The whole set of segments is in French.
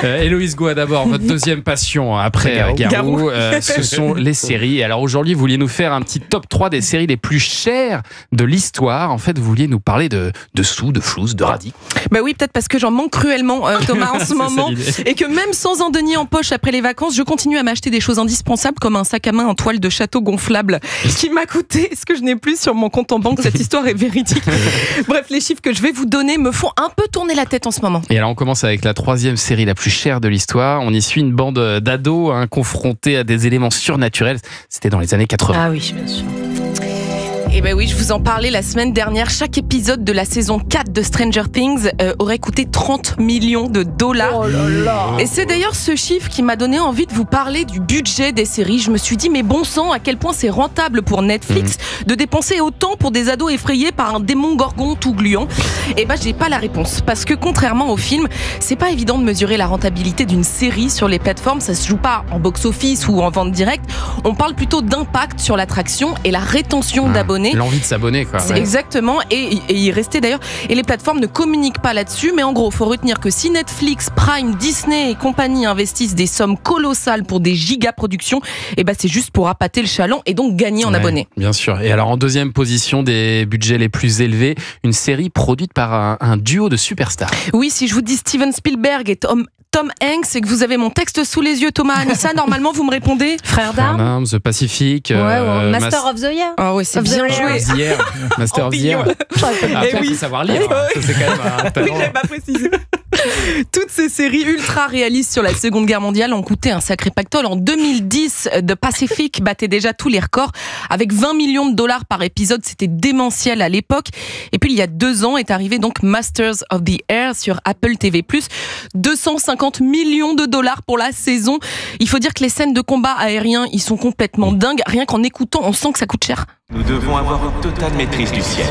Héloïse Goua, d'abord, votre deuxième passion après Garou, ce sont les séries. Alors aujourd'hui, vous vouliez nous faire un petit top 3 des séries les plus chères de l'histoire. En fait, vous vouliez nous parler de sous, de flouze, de radis. Bah oui, peut-être parce que j'en manque cruellement, Thomas, en ce moment. Et que même sans un denier en poche après les vacances, je continue à m'acheter des choses indispensables comme un sac à main en toile de château gonflable qui m'a coûté ce que je n'ai plus sur mon compte en banque. Cette histoire est véridique. Bref, les chiffres que je vais vous donner me font un peu tourner la tête en ce moment. Et alors on commence avec la troisième série la plus chère de l'histoire. On y suit une bande d'ados confrontés à des éléments surnaturels. C'était dans les années 80. Ah oui, bien sûr. Eh ben oui, je vous en parlais la semaine dernière. Chaque épisode de la saison 4 de Stranger Things aurait coûté 30 millions de dollars. Oh là là. Et c'est d'ailleurs ce chiffre qui m'a donné envie de vous parler du budget des séries. Je me suis dit, mais bon sang, à quel point c'est rentable pour Netflix de dépenser autant pour des ados effrayés par un démon gorgon tout gluant. Eh ben, j'ai pas la réponse. Parce que contrairement au film, c'est pas évident de mesurer la rentabilité d'une série sur les plateformes. Ça se joue pas en box-office ou en vente directe. On parle plutôt d'impact sur l'attraction et la rétention d'abonnés. L'envie de s'abonner, quoi. C'est exactement, et y rester d'ailleurs. Et les plateformes ne communiquent pas là-dessus, mais en gros, faut retenir que si Netflix, Prime, Disney et compagnie investissent des sommes colossales pour des giga-productions, eh ben c'est juste pour appâter le chaland et donc gagner en abonnés. Bien sûr. Et alors en deuxième position des budgets les plus élevés, une série produite par un duo de superstars. Oui, si je vous dis Steven Spielberg et Tom Hanks et que vous avez mon texte sous les yeux, Thomas, Anissa, normalement vous me répondez Frère d'armes. The Pacific. Master of the Year. Ah ouais, c'est bien joué. Master of the Year. Après, il faut savoir lire. Ça, c'est quand même un talent. Oui, je l'avais pas précisé. Toutes ces séries ultra réalistes sur la Seconde Guerre mondiale ont coûté un sacré pactole. En 2010, The Pacific battait déjà tous les records avec 20 millions de dollars par épisode. C'était démentiel à l'époque. Et puis, il y a 2 ans est arrivé donc Masters of the Air sur Apple TV+. 250 millions de dollars pour la saison. Il faut dire que les scènes de combat aérien, ils sont complètement dingues. Rien qu'en écoutant, on sent que ça coûte cher. Nous devons avoir une totale maîtrise du ciel.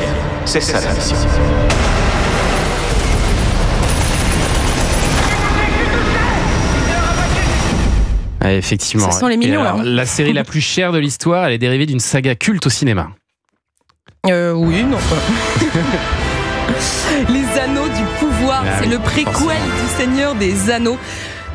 C'est ça la mission. Ah, effectivement. Ça sent les millions, alors, là. La série la plus chère de l'histoire, elle est dérivée d'une saga culte au cinéma. Oui, non. Les Anneaux du pouvoir, c'est le préquel du Seigneur des Anneaux.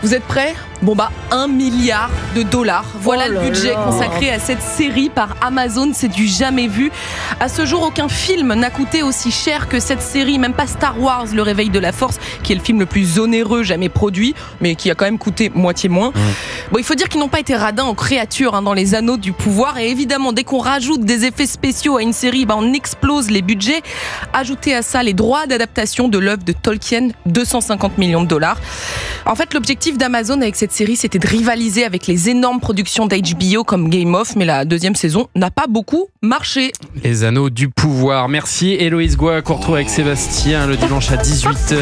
Vous êtes prêts ? Bon bah, 1 milliard de dollars. Voilà le budget consacré à cette série par Amazon, c'est du jamais vu. À ce jour, aucun film n'a coûté aussi cher que cette série, même pas Star Wars, Le Réveil de la Force, qui est le film le plus onéreux jamais produit, mais qui a quand même coûté moitié moins. Bon, il faut dire qu'ils n'ont pas été radins en créatures dans les Anneaux du pouvoir, et évidemment, dès qu'on rajoute des effets spéciaux à une série, on explose les budgets. Ajoutez à ça les droits d'adaptation de l'œuvre de Tolkien, 250 millions de dollars. En fait, l'objectif d'Amazon avec cette série, c'était de rivaliser avec les énormes productions d'HBO comme Game of, mais la deuxième saison n'a pas beaucoup marché. Les Anneaux du pouvoir. Merci Héloïse Goua, qu'on retrouve avec Sébastien le dimanche à 18h.